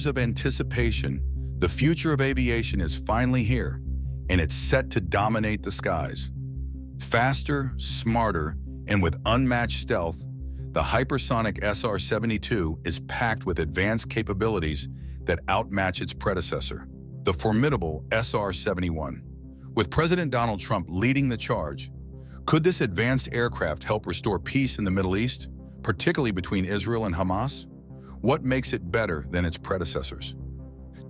years of anticipation, the future of aviation is finally here, and it's set to dominate the skies. Faster, smarter, and with unmatched stealth, the hypersonic SR-72 is packed with advanced capabilities that outmatch its predecessor, the formidable SR-71. With President Donald Trump leading the charge, could this advanced aircraft help restore peace in the Middle East, particularly between Israel and Hamas? What makes it better than its predecessors?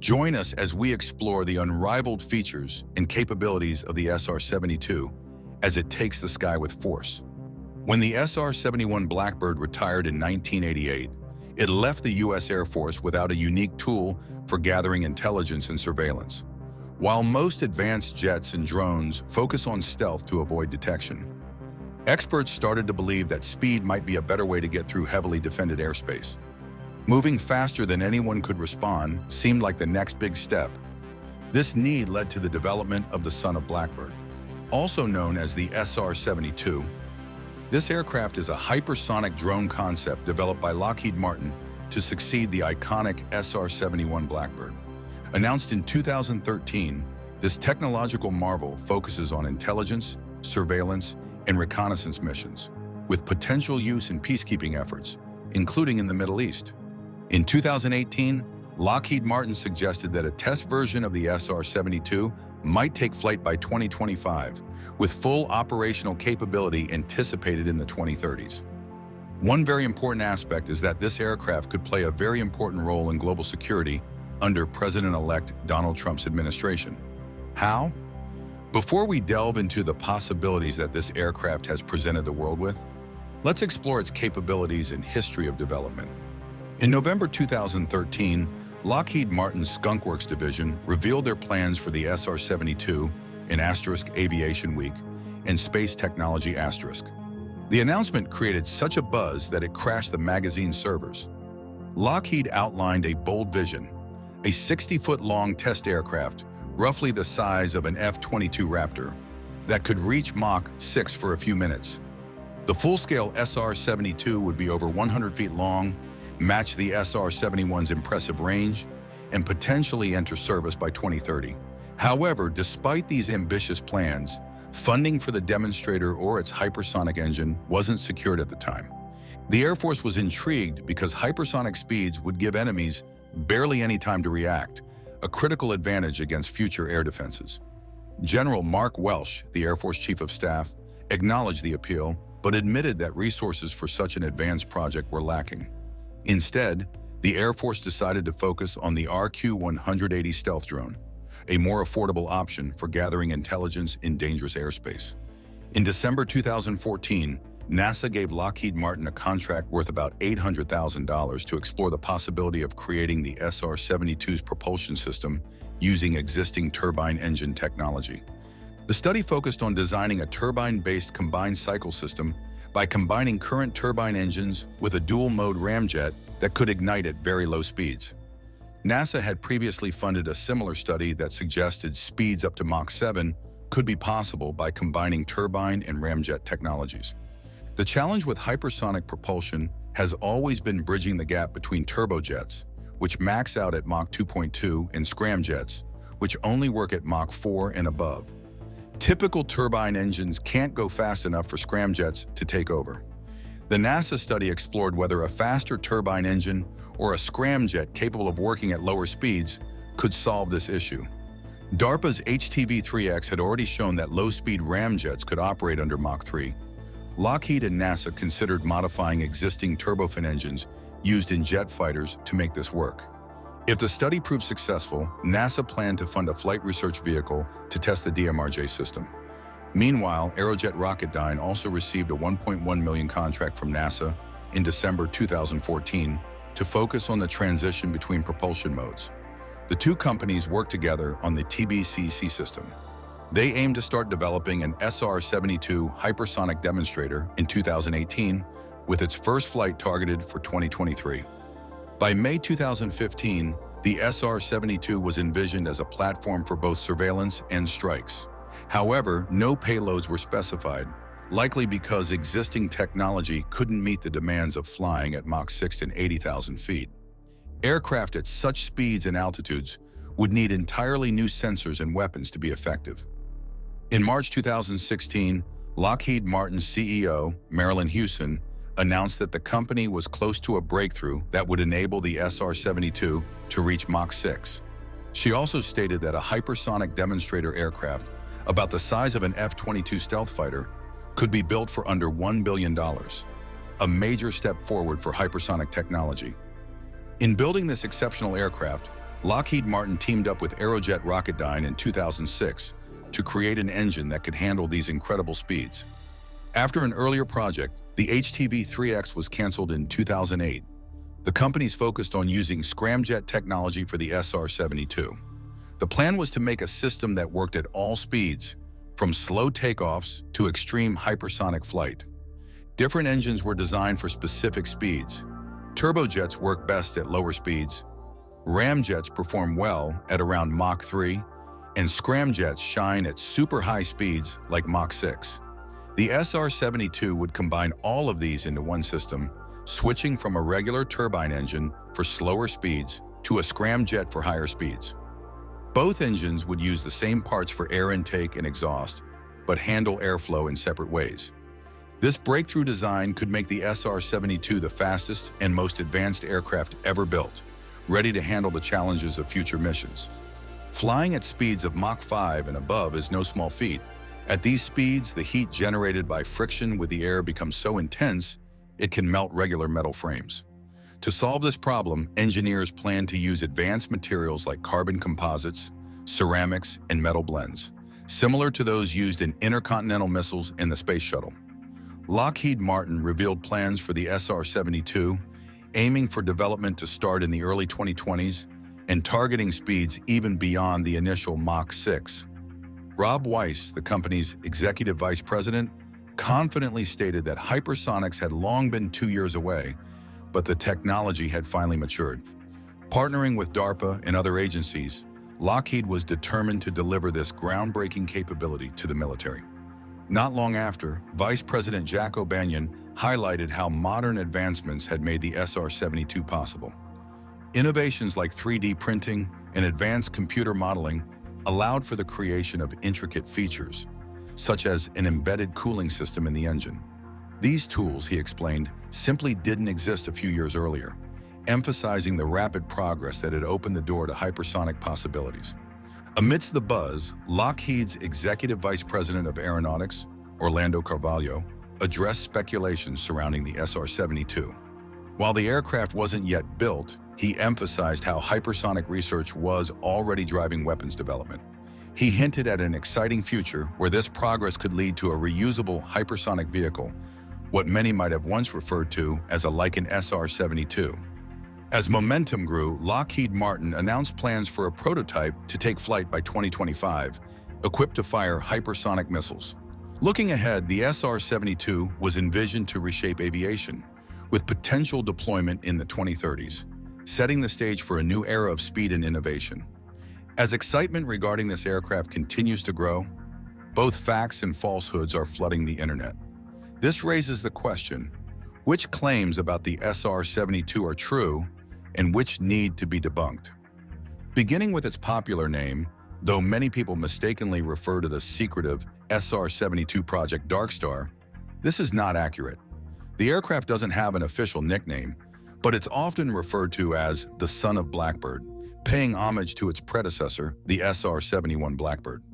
Join us as we explore the unrivaled features and capabilities of the SR-72 as it takes the sky with force. When the SR-71 Blackbird retired in 1988, it left the U.S. Air Force without a unique tool for gathering intelligence and surveillance. While most advanced jets and drones focus on stealth to avoid detection, experts started to believe that speed might be a better way to get through heavily defended airspace. Moving faster than anyone could respond seemed like the next big step. This need led to the development of the son of Blackbird, also known as the SR-72. This aircraft is a hypersonic drone concept developed by Lockheed Martin to succeed the iconic SR-71 Blackbird. Announced in 2013, this technological marvel focuses on intelligence, surveillance, and reconnaissance missions, with potential use in peacekeeping efforts, including in the Middle East. In 2018, Lockheed Martin suggested that a test version of the SR-72 might take flight by 2025, with full operational capability anticipated in the 2030s. One very important aspect is that this aircraft could play a very important role in global security under President-elect Donald Trump's administration. How? Before we delve into the possibilities that this aircraft has presented the world with, let's explore its capabilities and history of development. In November 2013, Lockheed Martin's Skunk Works division revealed their plans for the SR-72 in Aviation Week and Space Technology *. The announcement created such a buzz that it crashed the magazine's servers. Lockheed outlined a bold vision, a 60-foot-long test aircraft, roughly the size of an F-22 Raptor, that could reach Mach 6 for a few minutes. The full-scale SR-72 would be over 100 feet long, match the SR-71's impressive range, and potentially enter service by 2030. However, despite these ambitious plans, funding for the demonstrator or its hypersonic engine wasn't secured at the time. The Air Force was intrigued because hypersonic speeds would give enemies barely any time to react, a critical advantage against future air defenses. General Mark Welsh, the Air Force Chief of Staff, acknowledged the appeal, but admitted that resources for such an advanced project were lacking. Instead, the Air Force decided to focus on the RQ-180 stealth drone, a more affordable option for gathering intelligence in dangerous airspace. In December 2014, NASA gave Lockheed Martin a contract worth about $800,000 to explore the possibility of creating the SR-72's propulsion system using existing turbine engine technology. The study focused on designing a turbine-based combined cycle system by combining current turbine engines with a dual-mode ramjet that could ignite at very low speeds. NASA had previously funded a similar study that suggested speeds up to Mach 7 could be possible by combining turbine and ramjet technologies. The challenge with hypersonic propulsion has always been bridging the gap between turbojets, which max out at Mach 2.2, and scramjets, which only work at Mach 4 and above. Typical turbine engines can't go fast enough for scramjets to take over. The NASA study explored whether a faster turbine engine or a scramjet capable of working at lower speeds could solve this issue. DARPA's HTV-3X had already shown that low-speed ramjets could operate under Mach 3. Lockheed and NASA considered modifying existing turbofan engines used in jet fighters to make this work. If the study proved successful, NASA planned to fund a flight research vehicle to test the DMRJ system. Meanwhile, Aerojet Rocketdyne also received a $1.1 million contract from NASA in December 2014 to focus on the transition between propulsion modes. The two companies worked together on the TBCC system. They aim to start developing an SR-72 hypersonic demonstrator in 2018, with its first flight targeted for 2023. By May 2015, the SR-72 was envisioned as a platform for both surveillance and strikes. However, no payloads were specified, likely because existing technology couldn't meet the demands of flying at Mach 6 and 80,000 feet. Aircraft at such speeds and altitudes would need entirely new sensors and weapons to be effective. In March 2016, Lockheed Martin's CEO, Marillyn Hewson, announced that the company was close to a breakthrough that would enable the SR-72 to reach Mach 6. She also stated that a hypersonic demonstrator aircraft, about the size of an F-22 stealth fighter, could be built for under $1 billion, a major step forward for hypersonic technology. In building this exceptional aircraft, Lockheed Martin teamed up with Aerojet Rocketdyne in 2006 to create an engine that could handle these incredible speeds. After an earlier project, the HTV-3X was canceled in 2008. The companies focused on using scramjet technology for the SR-72. The plan was to make a system that worked at all speeds, from slow takeoffs to extreme hypersonic flight. Different engines were designed for specific speeds. Turbojets work best at lower speeds, ramjets perform well at around Mach 3, and scramjets shine at super high speeds like Mach 6. The SR-72 would combine all of these into one system, switching from a regular turbine engine for slower speeds to a scramjet for higher speeds. Both engines would use the same parts for air intake and exhaust, but handle airflow in separate ways. This breakthrough design could make the SR-72 the fastest and most advanced aircraft ever built, ready to handle the challenges of future missions. Flying at speeds of Mach 5 and above is no small feat. At these speeds, the heat generated by friction with the air becomes so intense, it can melt regular metal frames. To solve this problem, engineers plan to use advanced materials like carbon composites, ceramics, and metal blends, similar to those used in intercontinental missiles and the space shuttle. Lockheed Martin revealed plans for the SR-72, aiming for development to start in the early 2020s and targeting speeds even beyond the initial Mach 6. Rob Weiss, the company's executive vice president, confidently stated that hypersonics had long been 2 years away, but the technology had finally matured. Partnering with DARPA and other agencies, Lockheed was determined to deliver this groundbreaking capability to the military. Not long after, Vice President Jack O'Banion highlighted how modern advancements had made the SR-72 possible. Innovations like 3D printing and advanced computer modeling allowed for the creation of intricate features, such as an embedded cooling system in the engine. These tools, he explained, simply didn't exist a few years earlier, emphasizing the rapid progress that had opened the door to hypersonic possibilities. Amidst the buzz, Lockheed's Executive Vice President of Aeronautics, Orlando Carvalho, addressed speculations surrounding the SR-72. While the aircraft wasn't yet built, he emphasized how hypersonic research was already driving weapons development. He hinted at an exciting future where this progress could lead to a reusable hypersonic vehicle, what many might have once referred to as an SR-72. As momentum grew, Lockheed Martin announced plans for a prototype to take flight by 2025, equipped to fire hypersonic missiles. Looking ahead, the SR-72 was envisioned to reshape aviation, with potential deployment in the 2030s, setting the stage for a new era of speed and innovation. As excitement regarding this aircraft continues to grow, both facts and falsehoods are flooding the internet. This raises the question, which claims about the SR-72 are true and which need to be debunked? Beginning with its popular name, though many people mistakenly refer to the secretive SR-72 Project Darkstar, this is not accurate. The aircraft doesn't have an official nickname, but it's often referred to as the Son of Blackbird, paying homage to its predecessor, the SR-71 Blackbird.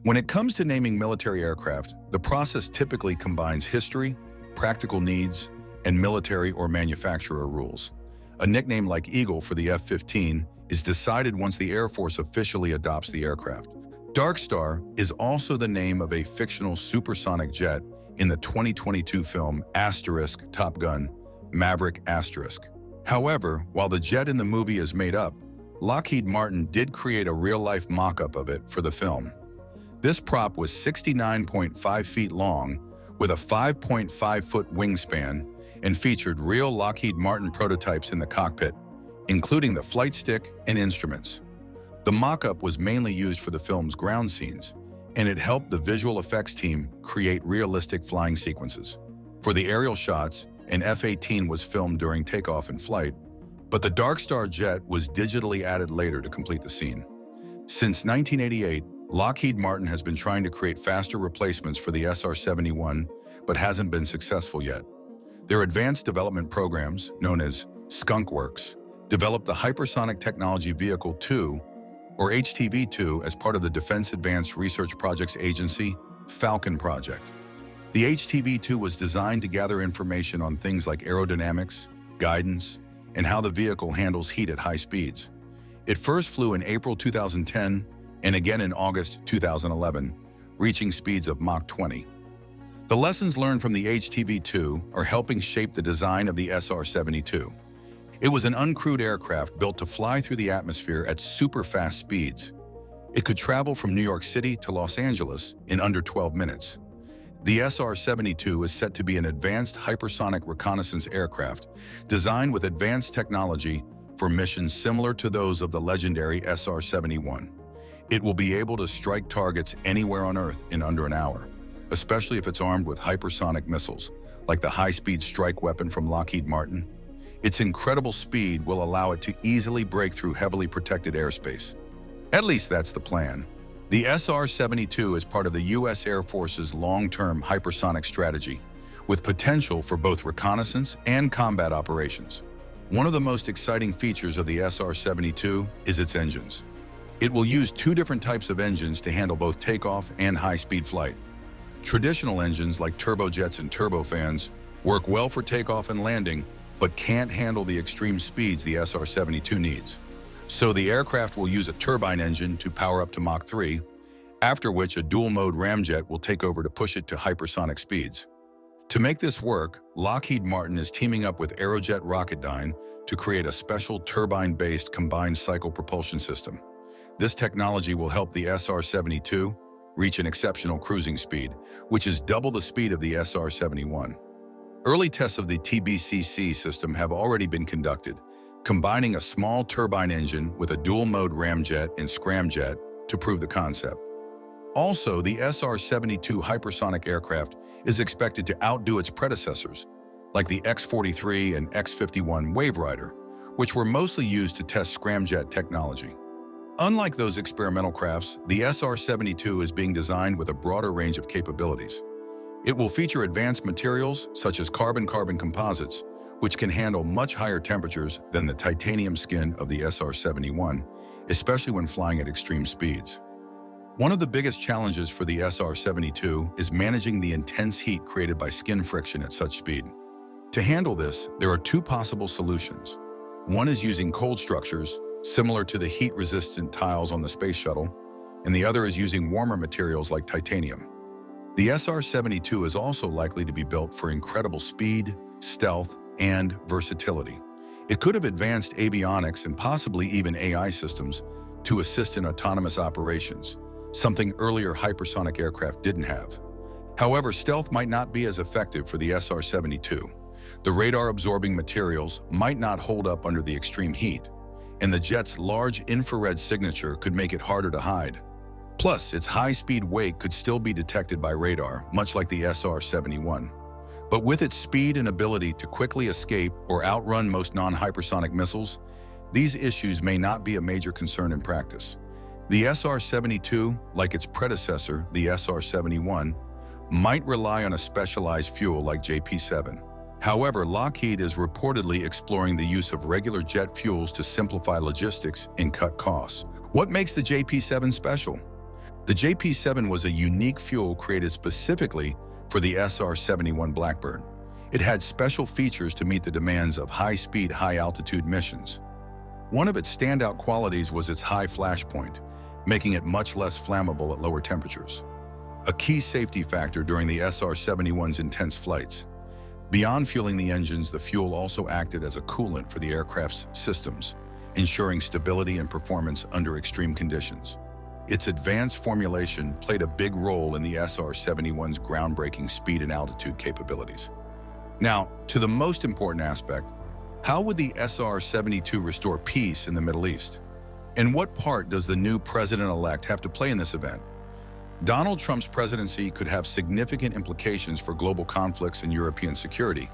When it comes to naming military aircraft, the process typically combines history, practical needs, and military or manufacturer rules. A nickname like Eagle for the F-15 is decided once the Air Force officially adopts the aircraft. Darkstar is also the name of a fictional supersonic jet in the 2022 film Top Gun, Maverick *. However, while the jet in the movie is made up, Lockheed Martin did create a real-life mock-up of it for the film. This prop was 69.5 feet long, with a 5.5-foot wingspan, and featured real Lockheed Martin prototypes in the cockpit, including the flight stick and instruments. The mock-up was mainly used for the film's ground scenes, and it helped the visual effects team create realistic flying sequences. For the aerial shots, an F-18 was filmed during takeoff and flight, But the Darkstar jet was digitally added later to complete the scene. Since 1988, Lockheed Martin has been trying to create faster replacements for the SR-71, but hasn't been successful yet. Their advanced development programs, known as Skunk Works, developed the Hypersonic Technology Vehicle 2, or HTV-2, as part of the Defense Advanced Research Projects Agency Falcon project. The HTV-2 was designed to gather information on things like aerodynamics, guidance, and how the vehicle handles heat at high speeds. It first flew in April 2010 and again in August 2011, reaching speeds of Mach 20. The lessons learned from the HTV-2 are helping shape the design of the SR-72. It was an uncrewed aircraft built to fly through the atmosphere at super-fast speeds. It could travel from New York City to Los Angeles in under 12 minutes. The SR-72 is set to be an advanced hypersonic reconnaissance aircraft designed with advanced technology for missions similar to those of the legendary SR-71. It will be able to strike targets anywhere on Earth in under an hour, especially if it's armed with hypersonic missiles, like the high-speed strike weapon from Lockheed Martin. Its incredible speed will allow it to easily break through heavily protected airspace. At least that's the plan. The SR-72 is part of the U.S. Air Force's long-term hypersonic strategy, with potential for both reconnaissance and combat operations. One of the most exciting features of the SR-72 is its engines. It will use two different types of engines to handle both takeoff and high-speed flight. Traditional engines like turbojets and turbofans work well for takeoff and landing, but can't handle the extreme speeds the SR-72 needs. So the aircraft will use a turbine engine to power up to Mach 3, after which a dual-mode ramjet will take over to push it to hypersonic speeds. To make this work, Lockheed Martin is teaming up with Aerojet Rocketdyne to create a special turbine-based combined cycle propulsion system. This technology will help the SR-72 reach an exceptional cruising speed, which is double the speed of the SR-71. Early tests of the TBCC system have already been conducted, combining a small turbine engine with a dual-mode ramjet and scramjet to prove the concept. Also, the SR-72 hypersonic aircraft is expected to outdo its predecessors, like the X-43 and X-51 Wave Rider, which were mostly used to test scramjet technology. Unlike those experimental crafts, the SR-72 is being designed with a broader range of capabilities. It will feature advanced materials such as carbon-carbon composites, which can handle much higher temperatures than the titanium skin of the SR-71, especially when flying at extreme speeds. One of the biggest challenges for the SR-72 is managing the intense heat created by skin friction at such speed. To handle this, there are two possible solutions. One is using cold structures, similar to the heat-resistant tiles on the space shuttle, and the other is using warmer materials like titanium. The SR-72 is also likely to be built for incredible speed, stealth, and versatility. It could have advanced avionics and possibly even AI systems to assist in autonomous operations, something earlier hypersonic aircraft didn't have. However, stealth might not be as effective for the SR-72. The radar-absorbing materials might not hold up under the extreme heat, and the jet's large infrared signature could make it harder to hide. Plus, its high-speed wake could still be detected by radar, much like the SR-71. But with its speed and ability to quickly escape or outrun most non-hypersonic missiles, these issues may not be a major concern in practice. The SR-72, like its predecessor, the SR-71, might rely on a specialized fuel like JP-7. However, Lockheed is reportedly exploring the use of regular jet fuels to simplify logistics and cut costs. What makes the JP-7 special? The JP-7 was a unique fuel created specifically for the SR-71 Blackbird. It had special features to meet the demands of high-speed, high-altitude missions. One of its standout qualities was its high flash point, making it much less flammable at lower temperatures, a key safety factor during the SR-71's intense flights. Beyond fueling the engines, the fuel also acted as a coolant for the aircraft's systems, ensuring stability and performance under extreme conditions. Its advanced formulation played a big role in the SR-71's groundbreaking speed and altitude capabilities. Now, to the most important aspect, how would the SR-72 restore peace in the Middle East? And what part does the new president-elect have to play in this event? Donald Trump's presidency could have significant implications for global conflicts and European security,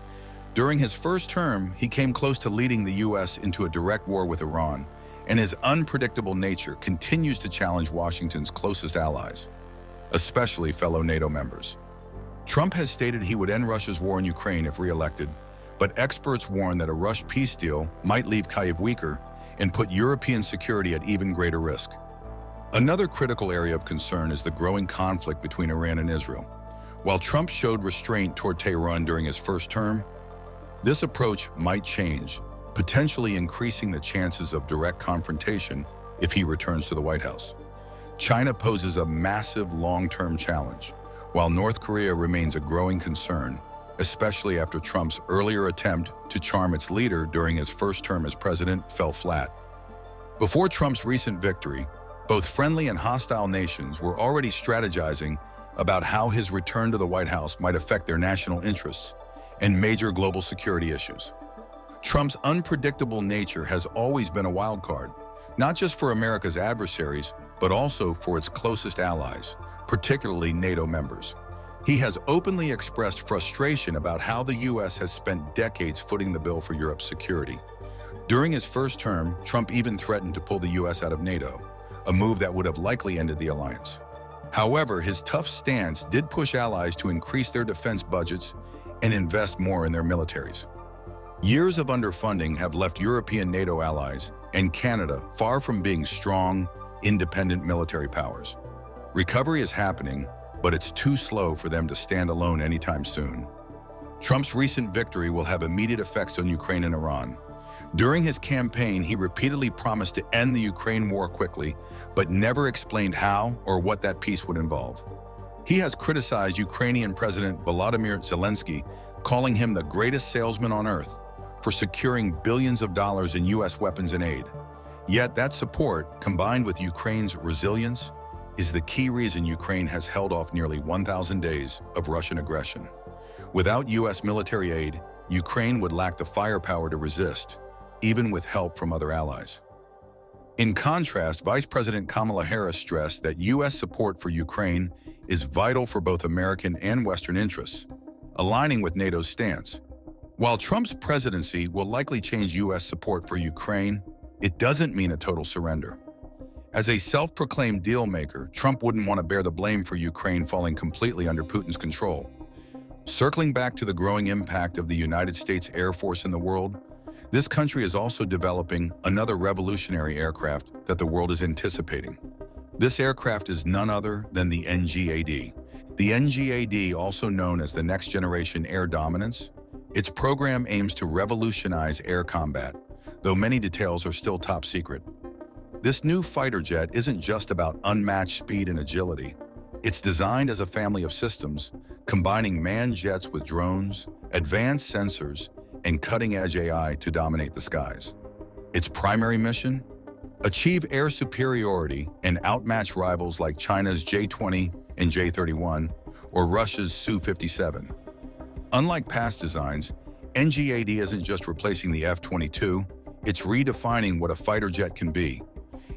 During his first term, he came close to leading the U.S. into a direct war with Iran, and his unpredictable nature continues to challenge Washington's closest allies, especially fellow NATO members. Trump has stated he would end Russia's war in Ukraine if re-elected, but experts warn that a rushed peace deal might leave Kyiv weaker and put European security at even greater risk. Another critical area of concern is the growing conflict between Iran and Israel. While Trump showed restraint toward Tehran during his first term, this approach might change, potentially increasing the chances of direct confrontation if he returns to the White House. China poses a massive long-term challenge, while North Korea remains a growing concern, especially after Trump's earlier attempt to charm its leader during his first term as president fell flat. Before Trump's recent victory, both friendly and hostile nations were already strategizing about how his return to the White House might affect their national interests and major global security issues. Trump's unpredictable nature has always been a wild card, not just for America's adversaries, but also for its closest allies, particularly NATO members. He has openly expressed frustration about how the U.S. has spent decades footing the bill for Europe's security. During his first term, Trump even threatened to pull the U.S. out of NATO, a move that would have likely ended the alliance. However, his tough stance did push allies to increase their defense budgets and invest more in their militaries. Years of underfunding have left European NATO allies and Canada far from being strong, independent military powers. Recovery is happening, but it's too slow for them to stand alone anytime soon. Trump's recent victory will have immediate effects on Ukraine and Iran. During his campaign, he repeatedly promised to end the Ukraine war quickly, but never explained how or what that peace would involve. He has criticized Ukrainian President Volodymyr Zelensky, calling him the greatest salesman on earth, for securing billions of dollars in U.S. weapons and aid. Yet that support, combined with Ukraine's resilience, is the key reason Ukraine has held off nearly 1,000 days of Russian aggression. Without U.S. military aid, Ukraine would lack the firepower to resist, even with help from other allies. In contrast, Vice President Kamala Harris stressed that U.S. support for Ukraine is vital for both American and Western interests, aligning with NATO's stance. While Trump's presidency will likely change U.S. support for Ukraine, it doesn't mean a total surrender. As a self-proclaimed deal-maker, Trump wouldn't want to bear the blame for Ukraine falling completely under Putin's control. Circling back to the growing impact of the United States Air Force in the world, this country is also developing another revolutionary aircraft that the world is anticipating. This aircraft is none other than the NGAD. The NGAD, also known as the Next Generation Air Dominance, its program aims to revolutionize air combat, though many details are still top secret. This new fighter jet isn't just about unmatched speed and agility. It's designed as a family of systems, combining manned jets with drones, advanced sensors, and cutting-edge AI to dominate the skies. Its primary mission? Achieve air superiority and outmatch rivals like China's J-20 and J-31 or Russia's Su-57. Unlike past designs, NGAD isn't just replacing the F-22, it's redefining what a fighter jet can be.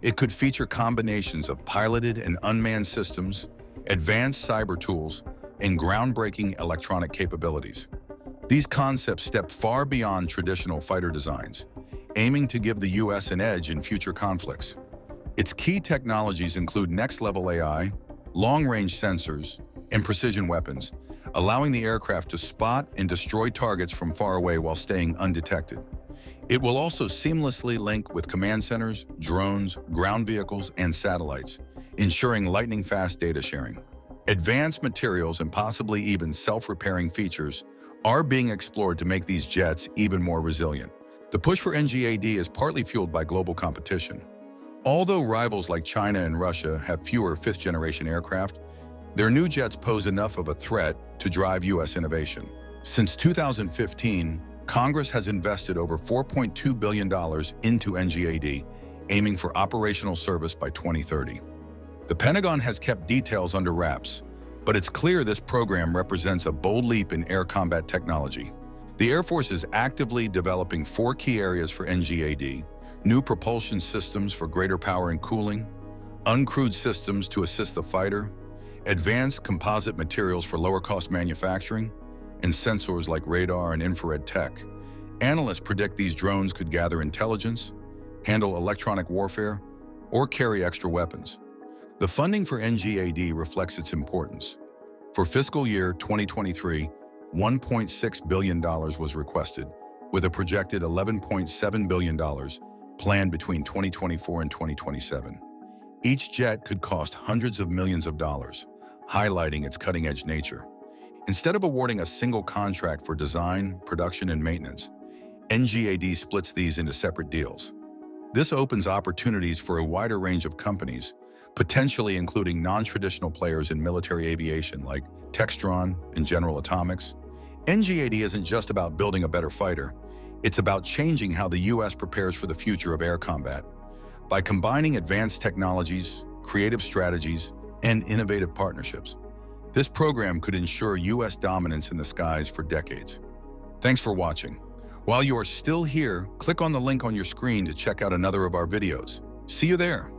It could feature combinations of piloted and unmanned systems, advanced cyber tools, and groundbreaking electronic capabilities. These concepts step far beyond traditional fighter designs, aiming to give the U.S. an edge in future conflicts. Its key technologies include next-level AI, long-range sensors, and precision weapons, allowing the aircraft to spot and destroy targets from far away while staying undetected. It will also seamlessly link with command centers, drones, ground vehicles, and satellites, ensuring lightning-fast data sharing. Advanced materials and possibly even self-repairing features are being explored to make these jets even more resilient. The push for NGAD is partly fueled by global competition. Although rivals like China and Russia have fewer fifth-generation aircraft, their new jets pose enough of a threat to drive U.S. innovation. Since 2015, Congress has invested over $4.2 billion into NGAD, aiming for operational service by 2030. The Pentagon has kept details under wraps, but it's clear this program represents a bold leap in air combat technology. The Air Force is actively developing 4 key areas for NGAD: new propulsion systems for greater power and cooling, uncrewed systems to assist the fighter, advanced composite materials for lower-cost manufacturing, and sensors like radar and infrared tech. Analysts predict these drones could gather intelligence, handle electronic warfare, or carry extra weapons. The funding for NGAD reflects its importance. For fiscal year 2023, $1.6 billion was requested, with a projected $11.7 billion planned between 2024 and 2027. Each jet could cost hundreds of millions of dollars, highlighting its cutting-edge nature. Instead of awarding a single contract for design, production, and maintenance, NGAD splits these into separate deals. This opens opportunities for a wider range of companies, potentially including non-traditional players in military aviation like Textron and General Atomics. NGAD isn't just about building a better fighter. It's about changing how the U.S. prepares for the future of air combat. By combining advanced technologies, creative strategies, and innovative partnerships, this program could ensure U.S. dominance in the skies for decades. Thanks for watching. While you are still here, click on the link on your screen to check out another of our videos. See you there.